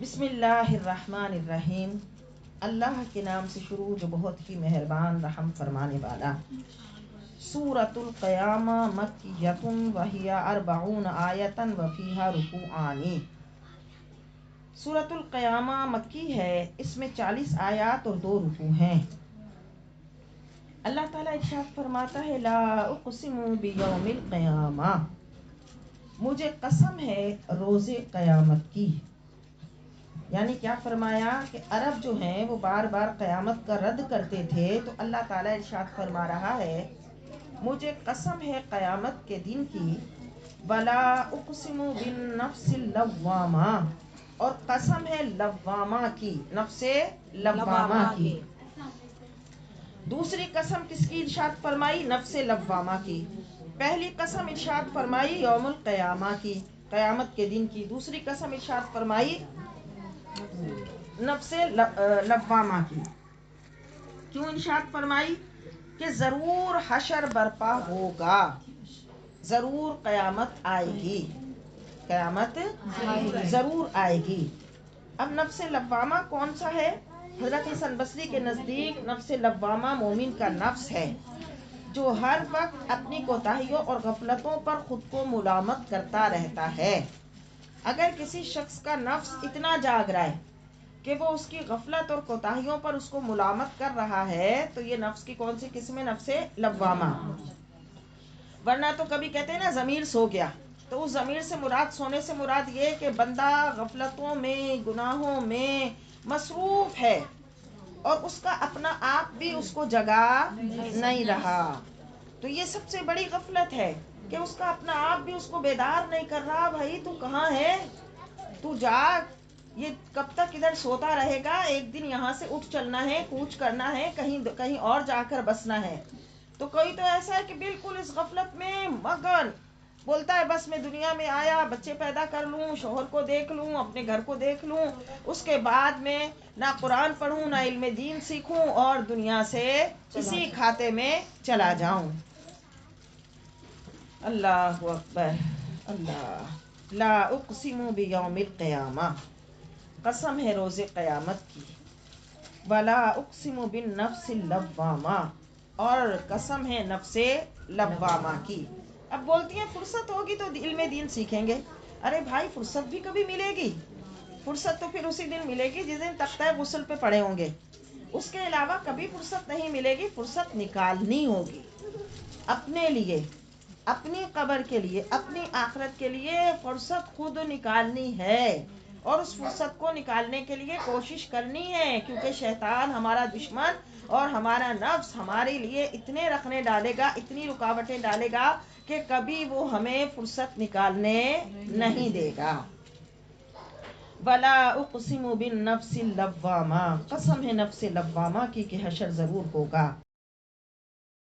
بسم اللہ الرحمن الرحیم، اللہ کے نام سے شروع جو بہت ہی مہربان رحم فرمانے والا۔ سورۃ القیامہ مکیۃ وہی 40 آیۃ وفیہا رکوعان۔ سورۃ القیامہ مکی ہے، اس میں 40 آیات اور 2 رکوع ہیں۔ اللہ تعالیٰ ارشاد فرماتا ہے لا اقسم بیوم القیامہ، مجھے قسم ہے روز قیامت کی۔ یعنی کیا فرمایا کہ عرب جو ہیں وہ بار بار قیامت کا رد کرتے تھے، تو اللہ تعالیٰ ارشاد فرما رہا ہے مجھے قسم ہے قیامت کے دن کی، ولا اقسم بالنفس اللوامہ، اور قسم ہے لوامہ کی، نفس لوامہ کی۔ دوسری قسم کس کی ارشاد فرمائی؟ نفس لوامہ کی۔ پہلی قسم ارشاد فرمائی یوم القیامہ کی، قیامت کے دن کی۔ دوسری قسم ارشاد فرمائی نفس لوامہ کی۔ کیوں ارشاد فرمائی؟ کہ ضرور حشر برپا ہوگا، ضرور قیامت آئے گی، قیامت ضرور آئے گی۔ اب نفس لوامہ کون سا ہے؟ حضرت حسن بصری کے نزدیک نفس لوامہ مومن کا نفس ہے، جو ہر وقت اپنی کوتاہیوں اور غفلتوں پر خود کو ملامت کرتا رہتا ہے۔ اگر کسی شخص کا نفس اتنا جاگ رہا ہے کہ وہ اس کی غفلت اور کوتاہیوں پر اس کو ملامت کر رہا ہے، تو یہ نفس کی کون سی قسم ہے؟ نفس لوامہ۔ ورنہ تو کبھی کہتے ہیں نا ضمیر سو گیا، تو اس ضمیر سے مراد، سونے سے مراد یہ کہ بندہ غفلتوں میں، گناہوں میں مصروف ہے اور اس کا اپنا آپ بھی اس کو جگا نہیں رہا۔ تو یہ سب سے بڑی غفلت ہے کہ اس کا اپنا آپ بھی اس کو بیدار نہیں کر رہا، بھائی تو کہاں ہے، تو جاگ، یہ کب تک ادھر سوتا رہے گا، ایک دن یہاں سے اٹھ چلنا ہے، کوچ کرنا ہے، کہیں اور جا کر بسنا ہے۔ تو کوئی تو ایسا ہے کہ بالکل اس غفلت میں مگن، بولتا ہے بس میں دنیا میں آیا، بچے پیدا کر لوں، شوہر کو دیکھ لوں، اپنے گھر کو دیکھ لوں، اس کے بعد میں نہ قرآن پڑھوں، نہ علم دین سیکھوں، اور دنیا سے اسی کھاتے میں چلا جاؤں۔ اللہ اکبر، اللہ۔ لا اقسم بیوم القیامہ، قسم ہے روز قیامت کی، ولا اقسم بالنفس اللوامہ، اور قسم ہے نفس لوامہ کی۔ اب بولتی ہیں فرصت ہوگی تو علم دین سیکھیں گے۔ ارے بھائی فرصت بھی کبھی ملے گی؟ فرصت تو پھر اسی دن ملے گی جس دن تختہ غسل پہ پڑے ہوں گے، اس کے علاوہ کبھی فرصت نہیں ملے گی۔ فرصت نکالنی ہوگی اپنے لیے، اپنی قبر کے لیے، اپنی آخرت کے لیے فرصت خود نکالنی ہے، اور اس فرصت کو نکالنے کے لیے کوشش کرنی ہے، کیونکہ شیطان ہمارا دشمن اور ہمارا نفس ہمارے لیے اتنے رکھنے ڈالے گا، اتنی رکاوٹیں ڈالے گا کہ کبھی وہ ہمیں فرصت نکالنے نہیں دے گا۔ ولا اقسم بالنفس اللوامہ، قسم ہے نفس لوامہ کی کہ حشر ضرور ہوگا۔